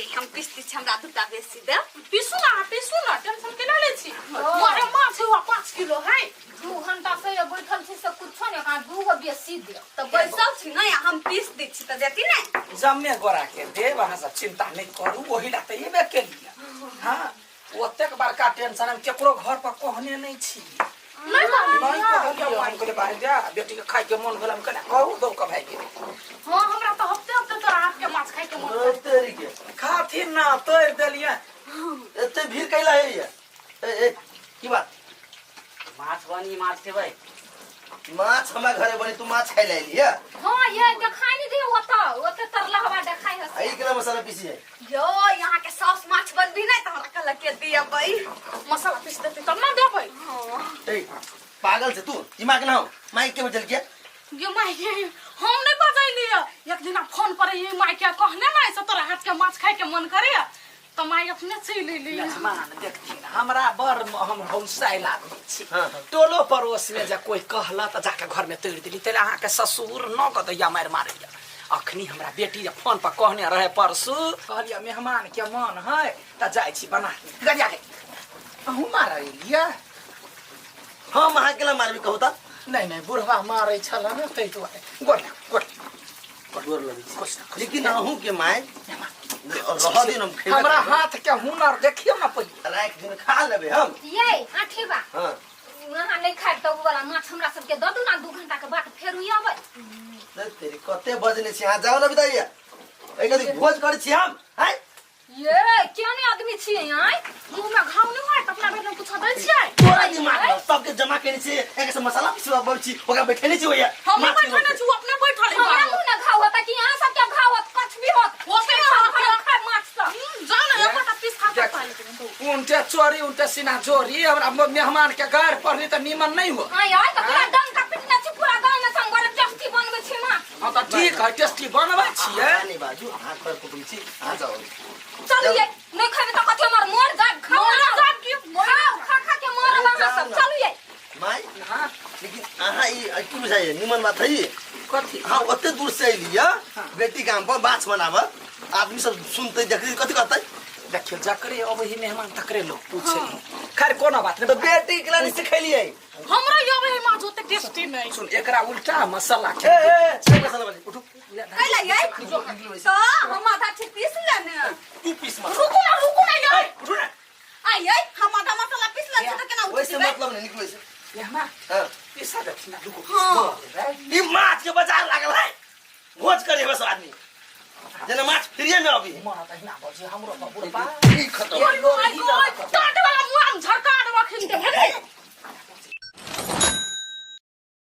ये हम पिस्ती हमरा दुटा बेसी दे पिसु ना टेंशन के ले छी मोरे माछ हुआ 5 किलो है 2 घंटा से बैठल छी से कुछो ने का 2 गो बेसी दे तो बैसल छी ना हम पीस दै छी त देती नै जम्मे गोरा के दे वहां से चिंता नहीं करू वही लाते ये बे के लिया हां ओतेक बड़का टेंशन हम केकरो घर पर कहने नहीं छी नहीं कहलिए हम कहले भाई जा बेटी के खाए के मन भेल हम कहले कहू दो का भाई के हां हमरा तो हफ्ते तो रात के माछ खाए के मन तेरी के खाती ना तोड़ देलिए एते भीड़ कैला है ये ए की बात माछ बनी माछ के भाई माछ हमरा घरे बनी तू माछ खाइ ले लिया हां ये देखाई नहीं दे ओते तरला हवा देखाई है आई केला मसाला पीसी है यो यहाँ के सॉस माछ बन भी नहीं त हमरा कहल के दिया भाई मसाला पीस देती तब ना देबै ए पागल से तू दिमाग ना हो माइक के बजल के ये माई हम नहीं बजैलिए एक दिन फोन पर ये माई के कहने ना से तोरा हाथ के माछ खाए के मन करे तो माई अपने से ले ली मेहमान देखती ना हमरा बर हम हौसाई लागै छी टोलो पड़ोस में जा कोई कहला त जाके घर में तोड़ देली तेले अहाँ के ससुर न कदैया मार मारैया अखनी हमरा बेटी जे फोन पर कहने रहे परसु कहलिया मेहमान के मन है त जाय छी बना गरिया के अहू मारै लिया हम अहाँ केला मारबी कहू त नहीं बुढ़वा मारै छला न तै दुआरे गोड़ कटोर लगी लेकिन अहू के माय रह दिन हम खेला हमरा हाथ के हुनर देखियो ना पहिले राख दिन खा लेबे हम ये आठी बा हां वहां नहीं खाए तो वाला माछ हमरा सब के द दू ना 2 घंटा के बाद फेर हुई आबै तेरी कते बजने छी हां जाओ ना बिदाइया ए कदी भोज करै छी हम हैं ये केने आदमी छी यहां मुंह में घाव नहीं होय त अपना बेटा कुछ दै छियै तोरा दिमाग में सबके जमा केने छी एक से मसाला पिसवा बलची ओकरा बैठेने छी होया हम बैठने छी अपने बैठल हमरा मुंह ना घाव होता कि यहां सब के घाव होत कुछ भी होत ओते खा माछ सब जान एकटा पीस खा के पाले उनटे चोरी उनटे सीना चोरी हमरा मेहमान के घर पर त नीमन नहीं हो हां यार तो पूरा दम का पिटना छी पूरा गांव में संग बड़ा टेस्टी बनबे छी माछ हां त ठीक है टेस्टी बनबै छियै नहीं बाजू हाथ पर पकड़ी छी आ जाओ चलिए नहीं खाबे तो कथे मार मोर जाब खाओ जाब की खा के मोर वहां सब चलिए माय हां लेकिन आहा ई की बुझाइए निमन बात है कथी हां ओते दूर से लिया बेटी काम पर बात बनाव आदमी सब सुनते देखते कथी कहते देखियो जकरे अब ही मेहमान तकरे लोग पूछे खैर कोनो बात नहीं बेटी के लानी सिखैलिए हमरा यबे माछ होते टेस्टी नहीं सुन एकरा उल्टा मसाला ए छे मसाला वाली उठो कैला ये तो हम आधा छी पीस लेने तू पीस मत रुको ना यार उठो ना आई हम आधा मसाला पीस ले त केना वैसे मतलब नहीं निकले से मेहमान हां पैसा देखना रुको हां ई माछ के बाजार लागल है भोज करे बस आदमी जना माछ फ्री में अभी मन त हिना बजे हमरो पर बुढ़बा ई खतम